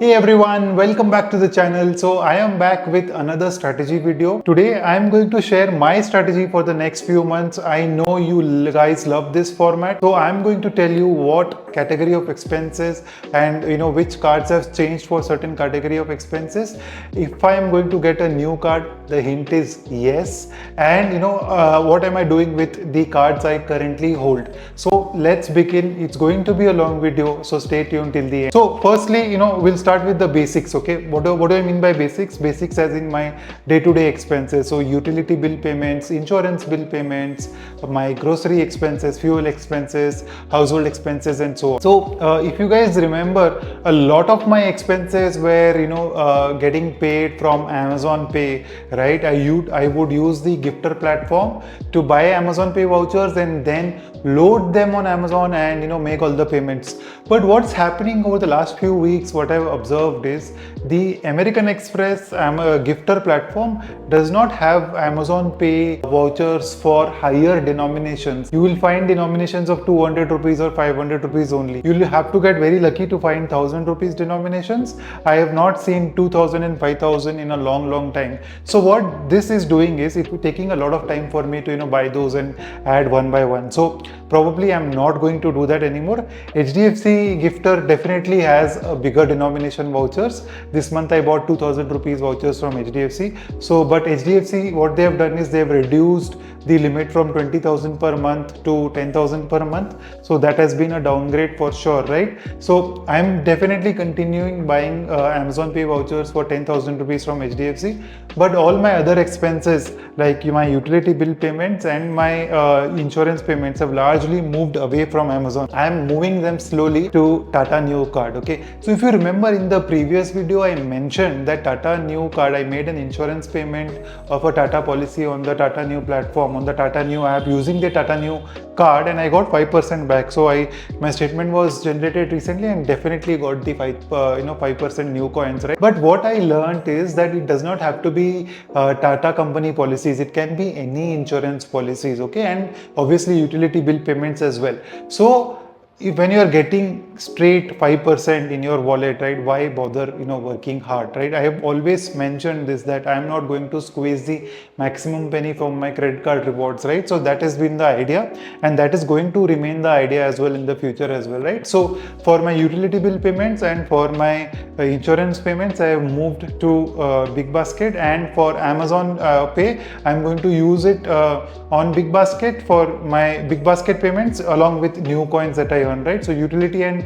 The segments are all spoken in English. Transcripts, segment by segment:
Hey everyone, welcome back to the channel. So I am back with another strategy video. Today I am going to share my strategy for the next few months. I know you guys love this format. So I am going to tell you what category of expenses and which cards have changed for certain category of expenses. If I am going to get a new card, the hint is yes. And what am I doing with the cards I currently hold? So let's begin. It's going to be a long video, so stay tuned till the end. So firstly, we'll start with the basics. Okay, what do I mean by basics? Basics as in my day-to-day expenses. So utility bill payments, insurance bill payments, my grocery expenses, fuel expenses, household expenses, and so on. So if you guys remember, a lot of my expenses were getting paid from Amazon Pay, right? I would use the gifter platform to buy Amazon Pay vouchers and then load them on Amazon and make all the payments. But what's happening over the last few weeks, what I've observed is the American Express gifter platform does not have Amazon Pay vouchers for higher denominations. You will find denominations of 200 rupees or 500 rupees only. You'll have to get very lucky to find 1000 rupees denominations. I have not seen 2000 and 5000 in a long time. So what this is doing is it's taking a lot of time for me to buy those and add one by one. So probably I'm not going to do that anymore. HDFC gifter definitely has a bigger denomination vouchers. This month I bought 2000 rupees vouchers from HDFC. So but HDFC, what they have done is they have reduced the limit from 20,000 per month to 10,000 per month. So that has been a downgrade for sure, right? So I'm definitely continuing buying Amazon Pay vouchers for 10,000 rupees from HDFC. But all my other expenses like my utility bill payments and my insurance payments have largely moved away from Amazon. I am moving them slowly to Tata Neo card. Okay. So if you remember in the previous video, I mentioned that Tata Neo card, I made an insurance payment of a Tata policy on the Tata Neo platform, on the Tata Neo app using the Tata Neo card, and I got 5% back. So my statement was generated recently and definitely got the 5% new coins, right? But what I learned is that it does not have to be Tata company policies. It can be any insurance policies, okay, and obviously utility bill payments as well. So when you are getting straight 5% in your wallet, right, why bother working hard, right? I have always mentioned this, that I am not going to squeeze the maximum penny from my credit card rewards, right? So that has been the idea, and that is going to remain the idea as well in the future as well, right? So for my utility bill payments and for my insurance payments, I have moved to Big Basket, and for Amazon Pay I'm going to use it on Big Basket for my Big Basket payments along with new coins that I earn, right? So utility and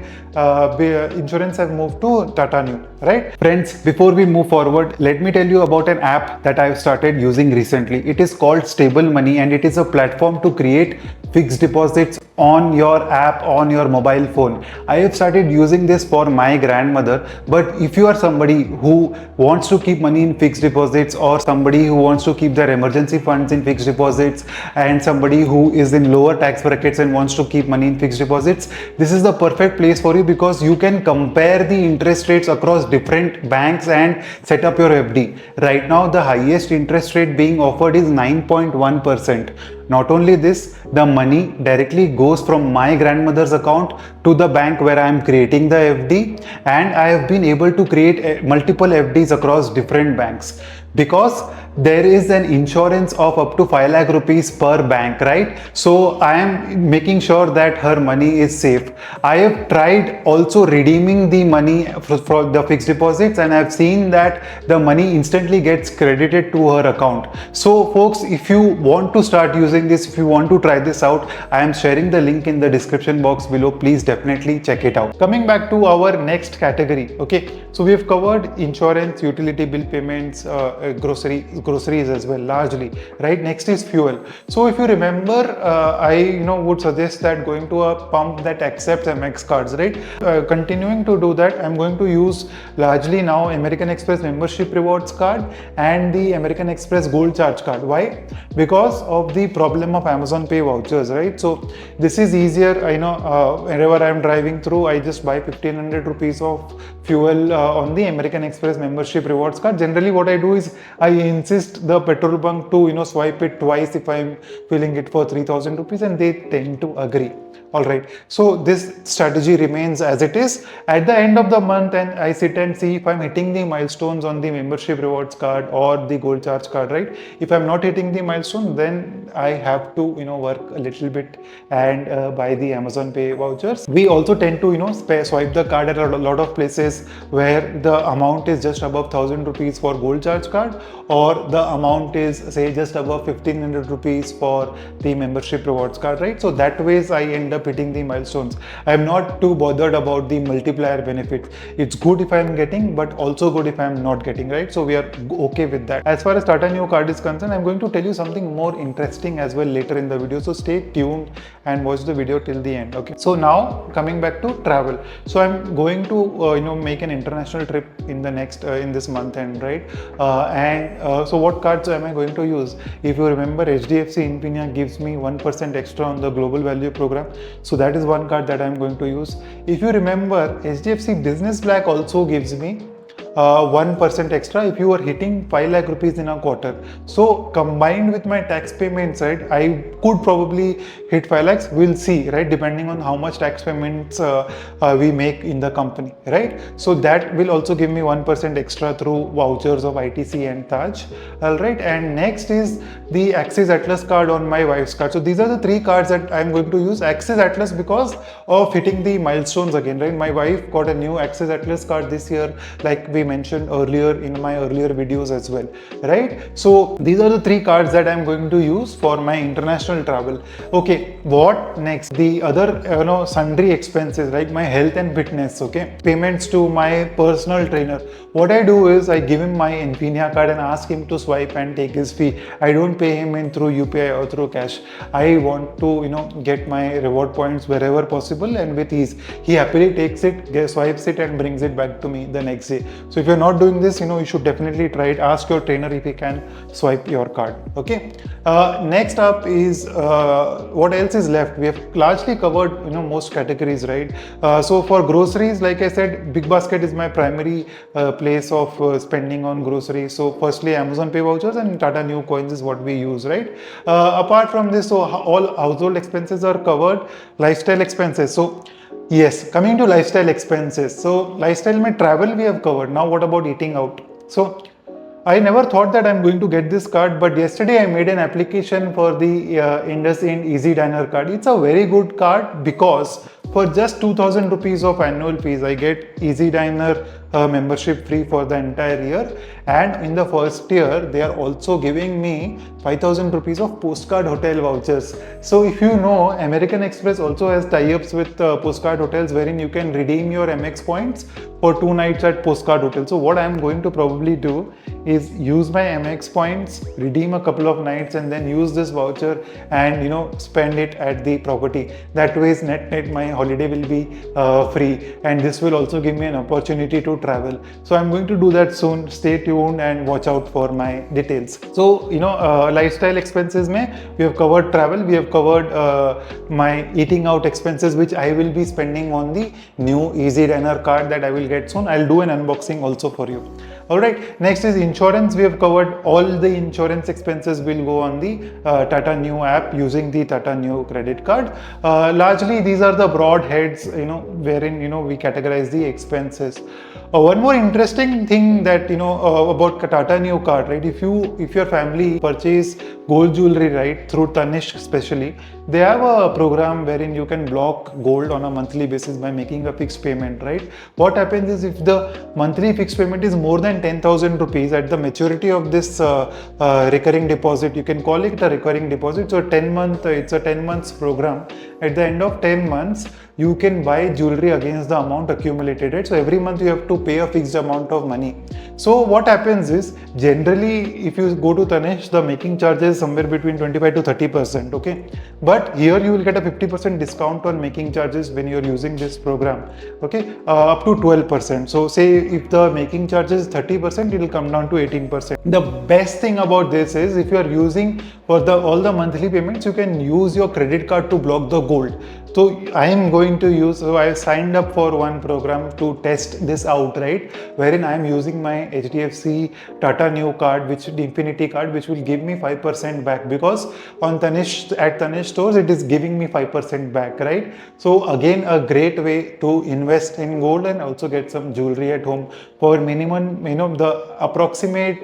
insurance have moved to Tata Neo, right? Friends, before we move forward, let me tell you about an app that I've started using recently. It is called Stable Money, and it is a platform to create fixed deposits on your app on your mobile phone. I have started using this for my grandmother, but if you are somebody who wants to keep money in fixed deposits, or somebody who wants to keep their emergency funds in fixed deposits, and somebody who is in lower tax brackets and wants to keep money in fixed deposits, this is the perfect place for you, because you can compare the interest rates across different banks and set up your FD. Right now the highest interest rate being offered is 9.1%. Not only this, the money directly goes from my grandmother's account to the bank where I am creating the FD, and I have been able to create multiple FDs across different banks, because there is an insurance of up to 5 lakh rupees per bank, right? So I am making sure that her money is safe. I have tried also redeeming the money for the fixed deposits, and I have seen that the money instantly gets credited to her account. So folks, if you want to start using this, if you want to try this out, I am sharing the link in the description box below. Please definitely check it out. Coming back to our next category, okay, so we have covered insurance, utility bill payments, groceries as well, largely, right? Next is fuel. So if you remember, I would suggest that going to a pump that accepts MX cards, right? Continuing to do that, I'm going to use largely now American Express membership rewards card and the American Express gold charge card. Why? Because of the problem of Amazon Pay vouchers, right? So this is easier. I know wherever I'm driving through, I just buy 1500 rupees of fuel on the American Express membership rewards card. Generally what I do is I insist the petrol bunk to swipe it twice if I'm filling it for 3000 rupees, and they tend to agree. All right, so this strategy remains as it is. At the end of the month, and I sit and see if I'm hitting the milestones on the membership rewards card or the gold charge card, right? If I'm not hitting the milestone, then I have to, work a little bit and buy the Amazon Pay vouchers. We also tend to, swipe the card at a lot of places where the amount is just above 1000 rupees for gold charge card, or the amount is say just above 1500 rupees for the membership rewards card, right? So that ways I end up hitting the milestones. I'm not too bothered about the multiplier benefits. It's good if I'm getting, but also good if I'm not getting, right? So we are okay with that. As far as Tata Neo card is concerned, I'm going to tell you something more interesting as well later in the video. So stay tuned and watch the video till the end. Okay. So now coming back to travel. So I'm going to make an international trip in the next in this month end, right? So what cards am I going to use? If you remember, HDFC Infinia gives me 1% extra on the global value program. So that is one card that I'm going to use. If you remember, HDFC Business Black also gives me 1% extra if you are hitting 5 lakh rupees in a quarter. So combined with my tax payment side, I could probably hit 5 lakhs. We'll see, right? Depending on how much tax payments we make in the company, right? So that will also give me 1% extra through vouchers of ITC and Taj. All right. And next is the Axis Atlas card on my wife's card. So these are the three cards that I'm going to use. Axis Atlas because of hitting the milestones again, right? My wife got a new Axis Atlas card this year, like we mentioned earlier in my earlier videos as well, right? So these are the three cards that I'm going to use for my international travel. Okay, what next? The other sundry expenses, like my health and fitness, okay, payments to my personal trainer. What I do is I give him my Infinia card and ask him to swipe and take his fee. I don't pay him in through UPI or through cash. I want to get my reward points wherever possible and with ease. He happily takes it, swipes it and brings it back to me the next day. So if you're not doing this, you should definitely try it. Ask your trainer if he can swipe your card. Okay. Next up is what else is left? We have largely covered most categories, right? So for groceries, like I said, Big Basket is my primary place of spending on groceries. So firstly, Amazon Pay vouchers and Tata Neo coins is what we use, right? Apart from this, so all household expenses are covered. Lifestyle expenses. So yes, coming to lifestyle expenses. So lifestyle mein travel we have covered. Now what about eating out? So I never thought that I'm going to get this card, but yesterday I made an application for the IndusInd Easy Diner card. It's a very good card because for just 2000 rupees of annual fees, I get Easy Diner membership free for the entire year. And in the first year, they are also giving me 5000 rupees of postcard hotel vouchers. So if you know, American Express also has tie-ups with postcard hotels wherein you can redeem your MX points for 2 nights at postcard hotel. So what I'm going to probably do is use my MX points, redeem a couple of nights and then use this voucher and spend it at the property. That way net my holiday will be free, and this will also give me an opportunity to travel. So I'm going to do that soon. Stay tuned and watch out for my details. So lifestyle expenses mein we have covered travel, we have covered my eating out expenses which I will be spending on the new Easy Diner card that I will get soon. I'll do an unboxing also for you. Alright, next is insurance. We have covered all the insurance expenses will go on the Tata Neo app using the Tata Neo credit card. Largely these are the broad heads wherein we categorize the expenses. One more interesting thing that about Tata Neo card, right? If your family purchase gold jewelry, right, through Tanishq especially, they have a program wherein you can block gold on a monthly basis by making a fixed payment, right? What happens is if the monthly fixed payment is more than 10,000 rupees at the maturity of this recurring deposit, you can call it a recurring deposit. So it's a 10 months program. At the end of 10 months, you can buy jewelry against the amount accumulated, right? So every month you have to pay a fixed amount of money. So what happens is, generally if you go to Tanishq, the making charges is somewhere between 25 to 30%, okay? But here you will get a 50% discount on making charges when you're using this program, okay? Up to 12%. So say if the making charges is 30%, it will come down to 18%. The best thing about this is if you are using for all the monthly payments, you can use your credit card to block the gold. So I am going to use, so I signed up for one program to test this out, right? Wherein I am using my HDFC Tata new card, which the Infinity card, which will give me 5% back, because on Tanish stores it is giving me 5% back, right? So again, a great way to invest in gold and also get some jewelry at home for minimum, the approximate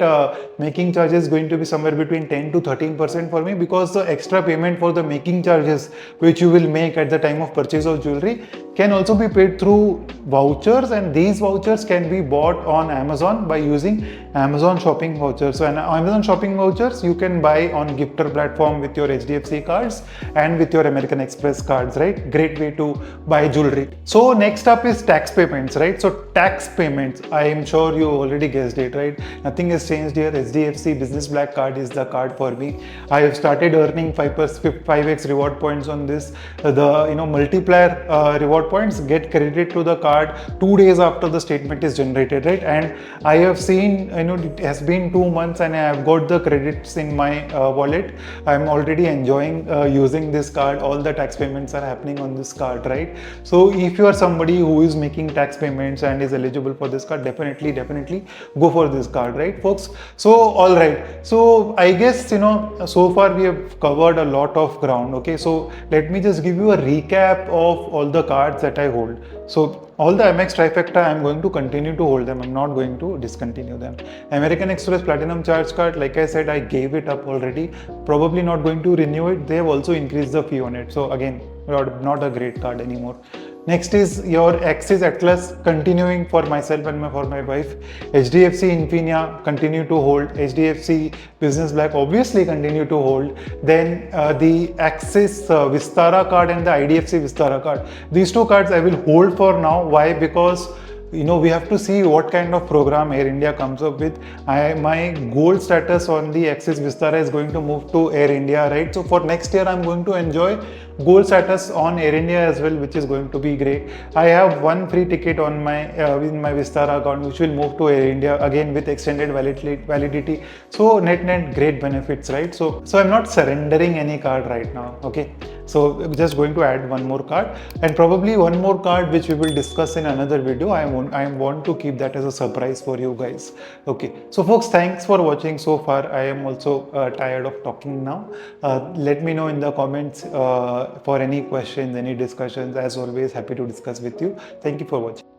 making charge is going to be somewhere between 10 to 13% for me, because the extra payment for the making charges which you will make at the time of purchase of jewelry can also be paid through vouchers, and these vouchers can be bought on Amazon by using Amazon shopping vouchers. So Amazon shopping vouchers you can buy on gifter platform with your HDFC cards and with your American Express cards, right? Great way to buy jewelry. So next up is tax payments, right? So tax payments, I am sure you already guessed it, right? Nothing has changed here. HDFC Business Black card is the card for me. I have started earning 5x reward points on this. The multiplier reward points get credited to the card 2 days after the statement is generated, right? And I have seen, it has been 2 months and I have got the credits in my wallet. I am already enjoying using this card. All the tax payments are happening on this card, right? So if you are somebody who is making tax payments and is eligible for this card, definitely go for this card, right, folks? So all right, so I guess so far we have covered a lot of ground. Okay, so let me just give you a recap of all the cards that I hold. So all the MX trifecta, I'm going to continue to hold them. I'm not going to discontinue them. American Express Platinum Charge Card, like I said, I gave it up already. Probably not going to renew it. They have also increased the fee on it. So again, not a great card anymore. Next is your Axis Atlas, continuing for myself and for my wife. HDFC Infinia, continue to hold. HDFC Business Black, obviously continue to hold. Then the Axis Vistara card and the IDFC Vistara card. These two cards I will hold for now. Why? Because we have to see what kind of program Air India comes up with. My gold status on the Axis Vistara is going to move to Air India, right? So for next year, I'm going to enjoy gold status on Air India as well, which is going to be great. I have one free ticket on my in my Vistara account, which will move to Air India again with extended validity. So net great benefits, right? So I'm not surrendering any card right now. Okay. So just going to add one more card, and probably one more card which we will discuss in another video. I want to keep that as a surprise for you guys. Okay, so folks, thanks for watching so far. I am also tired of talking now. Let me know in the comments for any questions, any discussions. As always, happy to discuss with you. Thank you for watching.